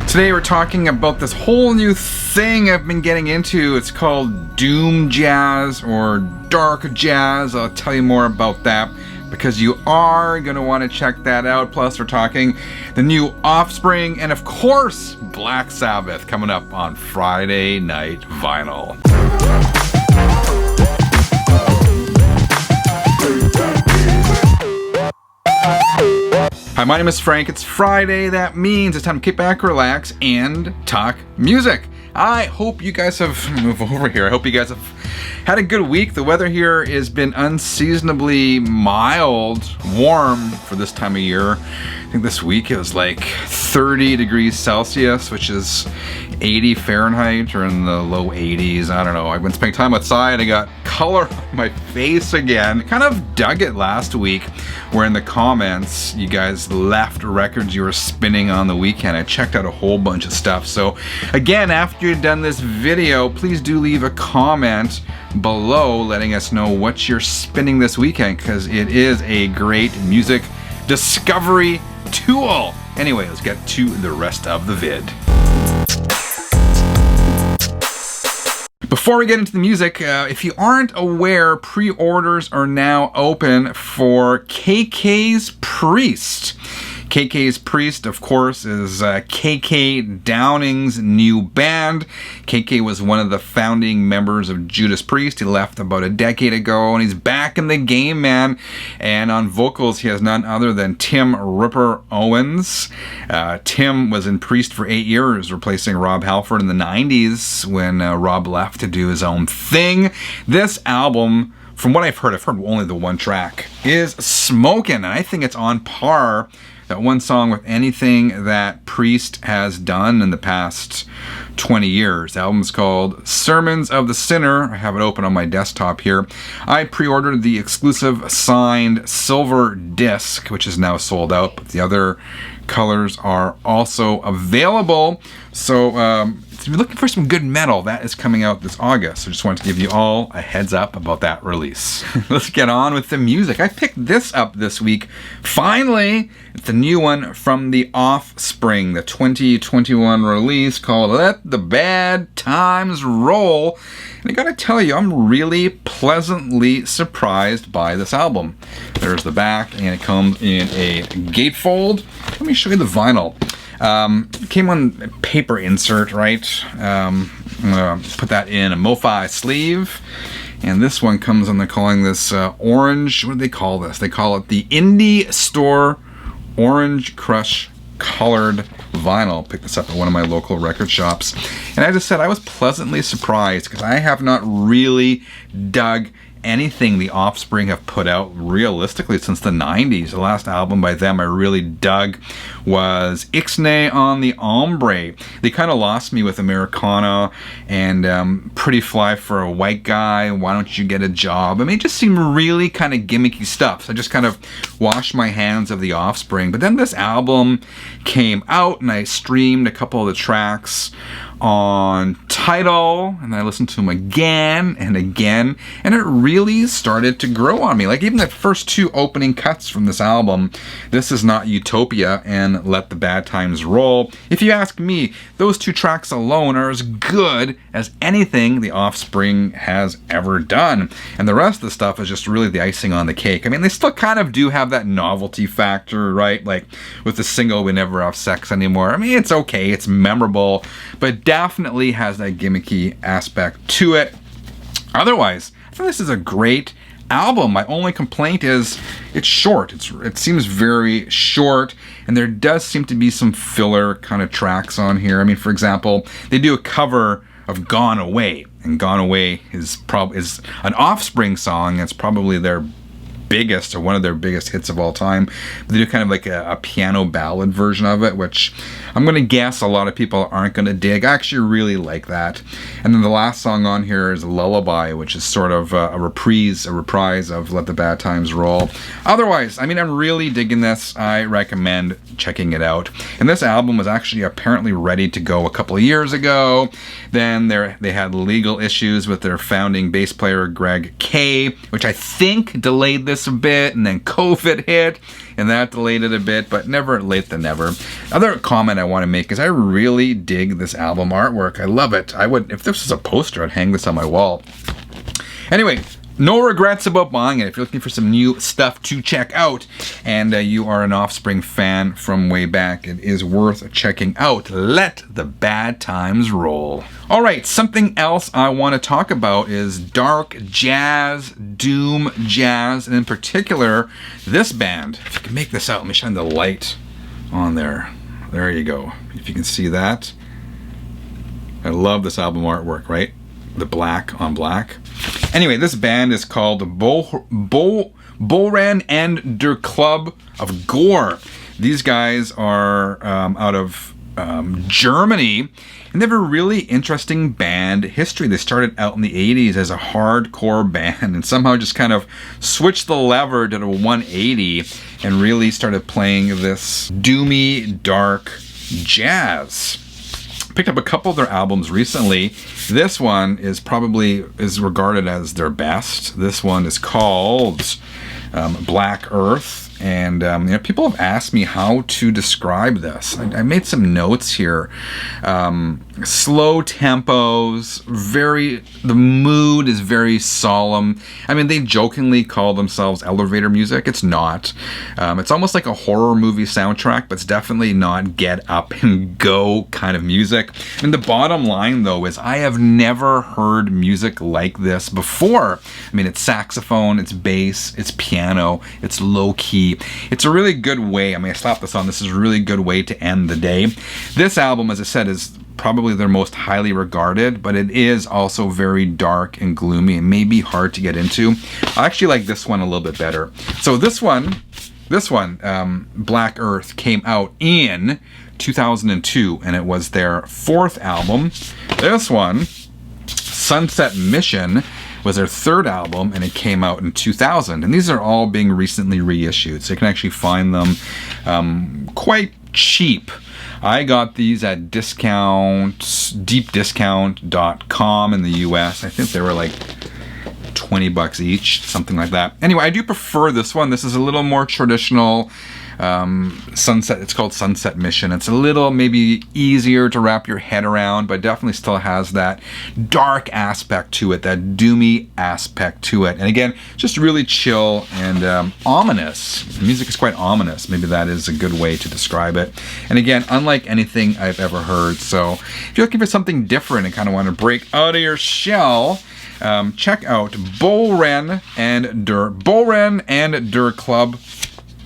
Today we're talking about this whole new thing I've been getting into. It's called Doom Jazz or Dark Jazz. I'll tell you more about that because you are going to want to check that out. Plus we're talking the new Offspring and of course Black Sabbath coming up on Friday Night Vinyl. Hi, my name is Frank. It's Friday. That means it's time to kick back, relax, and talk music. I hope you guys have moved over here. I hope you guys have had a good week. The weather here has been unseasonably mild, warm for this time of year. I think this week it was like 30 degrees Celsius, which is 80 Fahrenheit or in the low 80s. I don't know. I've been spending time outside. I got color on my face again. Kind of dug it last week where in the comments you guys left records you were spinning on the weekend. I checked out a whole bunch of stuff. So again, after you're done this video, please do leave a comment below letting us know what you're spinning this weekend because it is a great music discovery tool. Anyway, let's get to the rest of the vid. Before we get into the music, if you aren't aware, pre-orders are now open for KK's Priest. KK's Priest, of course, is KK Downing's new band. KK was one of the founding members of Judas Priest. He left about a decade ago, and he's back in the game, man. And on vocals, he has none other than Tim Ripper Owens. Tim was in Priest for 8 years, replacing Rob Halford in the 90s when Rob left to do his own thing. This album, from what I've heard only the one track, is smoking, and I think it's on par, that one song, with anything that Priest has done in the past 20 years. The album's called Sermons of the Sinner. I have it open on my desktop here. I pre-ordered the exclusive signed silver disc, which is now sold out, but the other colors are also available. So if you're looking for some good metal, that is coming out this August. So just wanted to give you all a heads up about that release. Let's get on with the music. I picked this up this week. Finally, it's the new one from the Offspring, the 2021 release called Let the Bad Times Roll. And I gotta tell you, I'm really pleasantly surprised by this album. There's the back, and it comes in a gatefold. Let me show you the vinyl. It came on paper insert, right? I'm gonna put that in a MoFi sleeve. And this one comes on, they're calling this orange, what do they call this? They call it the Indie Store Orange Crush Colored Vinyl. Picked this up at one of my local record shops. And I just said I was pleasantly surprised because I have not really dug anything the Offspring have put out realistically since the 90s. The last album by them I really dug was Ixnay on the Ombre. They kind of lost me with Americana and Pretty Fly for a White Guy, Why Don't You Get a Job. I mean, it just seemed really kind of gimmicky stuff. So I just kind of washed my hands of the Offspring. But then this album came out and I streamed a couple of the tracks on Tidal, and I listened to them again and again, and it really started to grow on me. Like even the first two opening cuts from this album, This Is Not Utopia and Let the Bad Times Roll, if you ask me, those two tracks alone are as good as anything the Offspring has ever done. And the rest of the stuff is just really the icing on the cake. I mean, they still kind of do have that novelty factor, right? Like with the single We Never Have Sex Anymore. I mean, it's okay, it's memorable, but definitely has that gimmicky aspect to it. Otherwise, I think this is a great album. My only complaint is it's short. It seems very short, and there does seem to be some filler kind of tracks on here. I mean, for example, they do a cover of Gone Away, and Gone Away is an Offspring song. It's probably their biggest or one of their biggest hits of all time. But they do kind of like a piano ballad version of it, which I'm going to guess a lot of people aren't going to dig. I actually really like that. And then the last song on here is Lullaby, which is sort of a reprise of Let the Bad Times Roll. Otherwise, I mean, I'm really digging this. I recommend checking it out. And this album was actually apparently ready to go a couple of years ago. Then they had legal issues with their founding bass player Greg Kay, which I think delayed this a bit, and then COVID hit, and that delayed it a bit, but never late than never. Other comment I want to make is I really dig this album artwork. I love it. I would, if this was a poster, I'd hang this on my wall. Anyway, no regrets about buying it. If you're looking for some new stuff to check out, and you are an Offspring fan from way back, it is worth checking out. Let the bad times roll. All right, something else I want to talk about is dark jazz, doom jazz, and in particular, this band. If you can make this out, let me shine the light on there. There you go. If you can see that. I love this album artwork, right? The black on black. Anyway, this band is called Bohren and der Club of Gore. These guys are out of Germany, and they have a really interesting band history. They started out in the 80s as a hardcore band and somehow just kind of switched the lever, did a 180, and really started playing this doomy, dark jazz. Picked up a couple of their albums recently. This one is regarded as their best. This one is called Black Earth. And people have asked me how to describe this. I made some notes here. Slow tempos, the mood is very solemn. I mean, they jokingly call themselves elevator music. It's not. It's almost like a horror movie soundtrack, but it's definitely not get up and go kind of music. And the bottom line, though, is I have never heard music like this before. I mean, it's saxophone, it's bass, it's piano, it's low key. It's a really good way. I mean, I slapped this on. This is a really good way to end the day. This album, as I said, is probably their most highly regarded, but it is also very dark and gloomy and maybe hard to get into. I actually like this one a little bit better. So this one, Black Earth, came out in 2002, and it was their fourth album. This one, Sunset Mission, was their third album, and it came out in 2000. And these are all being recently reissued, so you can actually find them quite cheap. I got these at deepdiscount.com in the US. I think they were like $20 each, something like that. Anyway, I do prefer this one. This is a little more traditional. Sunset, it's called Sunset Mission. It's a little maybe easier to wrap your head around, but definitely still has that dark aspect to it, that doomy aspect to it. And again, just really chill and ominous. The music is quite ominous. Maybe that is a good way to describe it. And again, unlike anything I've ever heard. So if you're looking for something different and kind of want to break out of your shell, check out Bohren and der Club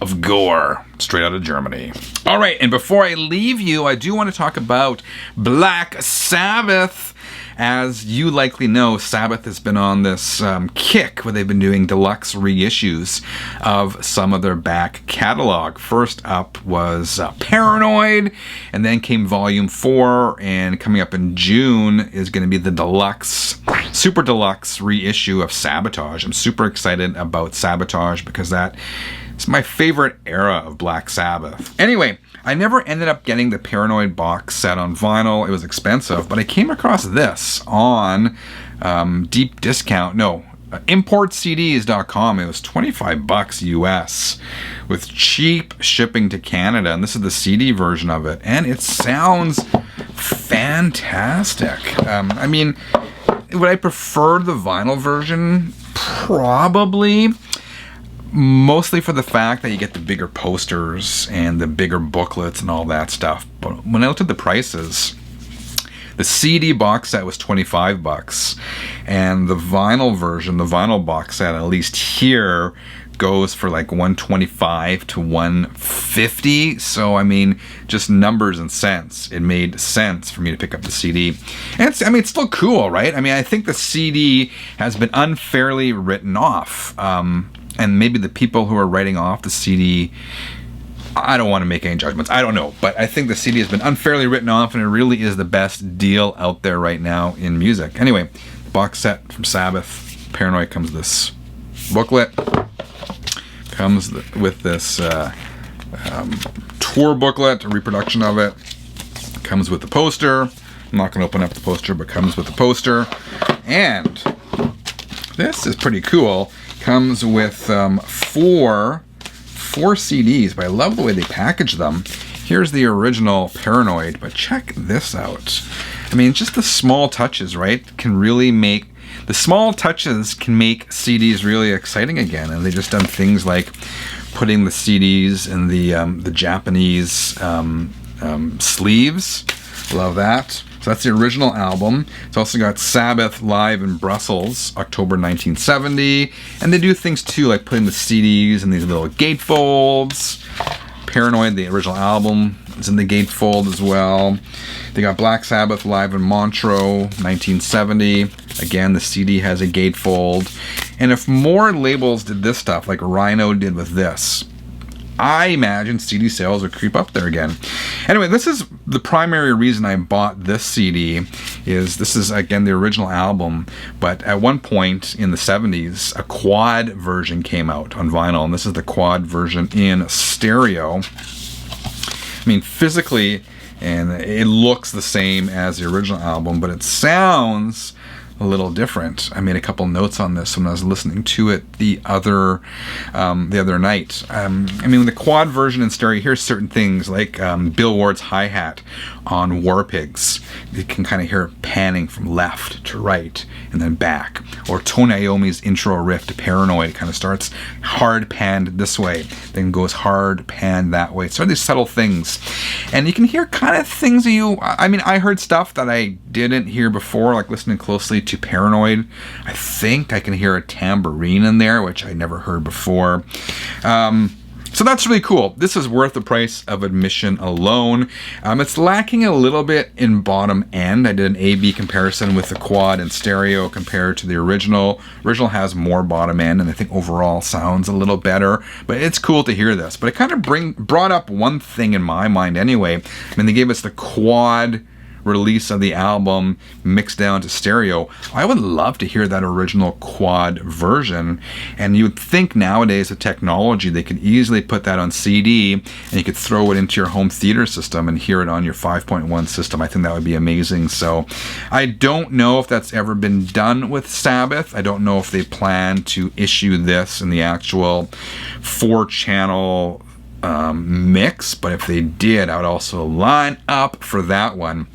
of Gore, straight out of Germany. All right, and before I leave you, I do want to talk about Black Sabbath. As you likely know, Sabbath has been on this kick where they've been doing deluxe reissues of some of their back catalog. First up was Paranoid, and then came Volume 4, and coming up in June is going to be the deluxe, super deluxe reissue of Sabotage. I'm super excited about Sabotage because that is my favorite era of Black Sabbath. Anyway, I never ended up getting the Paranoid box set on vinyl. It was expensive, but I came across this on importcds.com. It was $25 US with cheap shipping to Canada, and this is the CD version of it, and it sounds fantastic. I mean, would I prefer the vinyl version? Probably. Mostly for the fact that you get the bigger posters and the bigger booklets and all that stuff. But when I looked at the prices, the CD box set was $25, and the vinyl version, the vinyl box set, at least here, goes for like $125 to $150. So I mean, just numbers and cents. It made sense for me to pick up the CD, and it's still cool, right? I mean, I think the CD has been unfairly written off. And maybe the people who are writing off the CD, I don't want to make any judgments. I don't know. But I think the CD has been unfairly written off, and it really is the best deal out there right now in music. Anyway, the box set from Sabbath, Paranoid, comes this booklet. Comes with this tour booklet, a reproduction of it. Comes with the poster. I'm not going to open up the poster, but comes with the poster. And this is pretty cool. Comes with four 4 CDs, but I love the way they package them. Here's the original Paranoid, but check this out. I mean, just the small touches, right, can really make... The small touches can make CDs really exciting again, and they've just done things like putting the CDs in the Japanese sleeves. Love that. So that's the original album. It's also got Sabbath live in Brussels, October 1970. And they do things too, like putting the CDs in these little gatefolds. Paranoid, the original album, is in the gatefold as well. They got Black Sabbath live in Montreux, 1970. Again, the CD has a gatefold. And if more labels did this stuff, like Rhino did with this, I imagine CD sales would creep up there again. Anyway, this is the primary reason I bought this CD. This is again the original album, but at one point in the 70s, a quad version came out on vinyl, and this is the quad version in stereo. I mean, physically, and it looks the same as the original album, but it sounds a little different. I made a couple notes on this when I was listening to it the other night. I mean, with the quad version in stereo, here's certain things like Bill Ward's hi-hat on WINNIPEGs. You can kind of hear it panning from left to right and then back. Or Tony Iommi's intro riff to Paranoid kind of starts hard panned this way, then goes hard panned that way. So these subtle things. And you can hear kind of things I heard stuff that I didn't hear before, like listening closely to Paranoid. I think I can hear a tambourine in there, which I never heard before. So that's really cool. This is worth the price of admission alone. It's lacking a little bit in bottom end. I did an A-B comparison with the quad and stereo compared to the original. Original has more bottom end, and I think overall sounds a little better. But it's cool to hear this. But it kind of brought up one thing in my mind anyway. I mean, they gave us the quad release of the album mixed down to stereo. I would love to hear that original quad version, and you would think nowadays with technology they could easily put that on CD and you could throw it into your home theater system and hear it on your 5.1 system. I think that would be amazing. So I don't know if that's ever been done with Sabbath. I don't know if they plan to issue this in the actual 4-channel mix, but if they did, I would also line up for that one.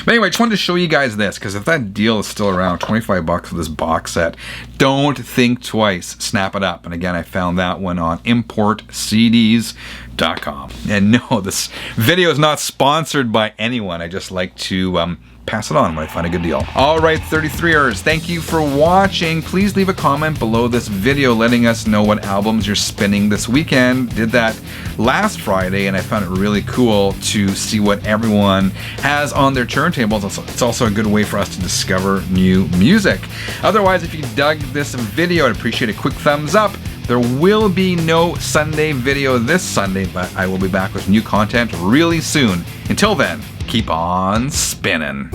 But anyway, I just wanted to show you guys this, because if that deal is still around, 25 bucks for this box set, don't think twice, snap it up. And again, I found that one on importcds.com. And no, this video is not sponsored by anyone. I just like to pass it on when I find a good deal. All right, 33ers, thank you for watching. Please leave a comment below this video letting us know what albums you're spinning this weekend. Did that last Friday, and I found it really cool to see what everyone has on their turntables. It's also a good way for us to discover new music. Otherwise, if you dug this video, I'd appreciate a quick thumbs up. There will be no Sunday video this Sunday, but I will be back with new content really soon. Until then, keep on spinning.